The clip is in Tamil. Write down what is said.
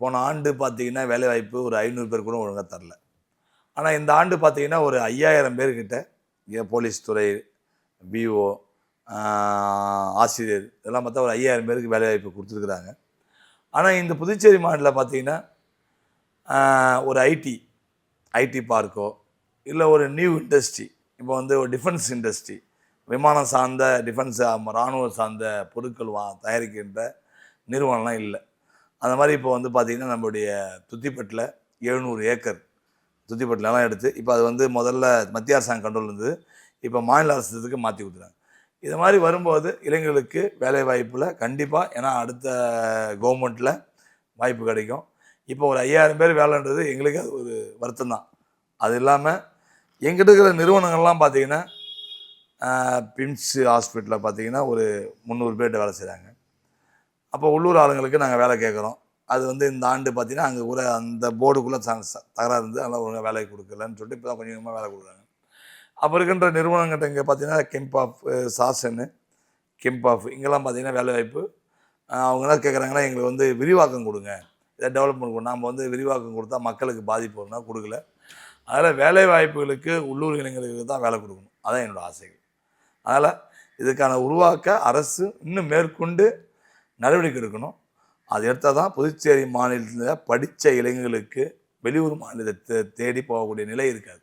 போன ஆண்டு பார்த்தீங்கன்னா வேலைவாய்ப்பு ஒரு 500 பேர் கூட ஒழுங்காக தரல. ஆனால் இந்த ஆண்டு பார்த்தீங்கன்னா ஒரு 5000 பேர்கிட்ட போலீஸ் துறை, பிஓ, ஆசிரியர் இதெல்லாம் பார்த்தா ஒரு 5000 பேருக்கு வேலைவாய்ப்பு கொடுத்துருக்குறாங்க. ஆனால் இந்த புதுச்சேரி மாநிலத்தில் பார்த்தீங்கன்னா ஒரு ஐடி பார்க்கோ இல்லை ஒரு நியூ இண்டஸ்ட்ரி, இப்போ வந்து ஒரு டிஃபென்ஸ் இண்டஸ்ட்ரி, விமானம் சார்ந்த டிஃபென்ஸ் இராணுவம் சார்ந்த பொருட்கள் தயாரிக்கின்ற நிறுவனம்லாம் இல்லை. அந்த மாதிரி இப்போ வந்து பார்த்திங்கன்னா நம்மளுடைய துத்திப்பட்டில் 700 ஏக்கர் துத்திப்பட்டிலலாம் எடுத்து இப்போ அது வந்து முதல்ல மத்திய அரசாங்கம் கண்ட்ரோல் இருந்தது, இப்போ மாநில அரசுக்கு மாற்றி கொடுத்துறாங்க. இது மாதிரி வரும்போது இளைஞர்களுக்கு வேலை வாய்ப்பில் கண்டிப்பாக, ஏன்னா அடுத்த கவர்மெண்ட்டில் வாய்ப்பு கிடைக்கும். இப்போ ஒரு 5000 பேர் வேலைன்றது எங்களுக்கு அது ஒரு வருத்தம் தான். அது இல்லாமல் எங்கிட்ட இருக்கிற நிறுவனங்கள்லாம் பார்த்திங்கன்னா பிம்ஸ் ஹாஸ்பிட்டலில் பார்த்திங்கன்னா ஒரு 300 பேர்கிட்ட வேலை செய்கிறாங்க. அப்போ உள்ளூர் ஆளுங்களுக்கு நாங்கள் வேலை கேட்குறோம். அது வந்து இந்த ஆண்டு பார்த்திங்கன்னா அங்கே கூட அந்த போர்டுக்குள்ளே தகராறு இருந்து அதெல்லாம் ஒழுங்காக வேலை கொடுக்கலன்னு சொல்லிட்டு இப்போ தான் கொஞ்சம் கொஞ்சமாக வேலை கொடுக்குறாங்க. அப்போ இருக்கின்ற நிறுவனங்கிட்ட இங்கே பார்த்திங்கன்னா கெம்பாஃப், சாசனு, கெம்பாஃப் இங்கெல்லாம் பார்த்திங்கன்னா வேலை வாய்ப்பு அவங்க என்ன கேட்குறாங்கன்னா எங்களுக்கு வந்து விரிவாக்கம் கொடுங்க, இதை டெவலப்மெண்ட் கொடுங்க. நாம் வந்து விரிவாக்கம் கொடுத்தா மக்களுக்கு பாதிப்பு வரும்னா கொடுக்கல. அதனால் வேலை வாய்ப்புகளுக்கு உள்ளூர் இளைஞர்களுக்கு தான் வேலை கொடுக்கணும், அதான் என்னோடய ஆசைகள். அதனால் இதுக்கான உருவாக்க அரசு இன்னும் மேற்கொண்டு நடவடிக்கை எடுக்கணும். அது எடுத்தால் தான் புதுச்சேரி மாநிலத்தில் படித்த இளைஞர்களுக்கு வெளியூர் மாநிலத்தை தேடி போகக்கூடிய நிலை இருக்காது.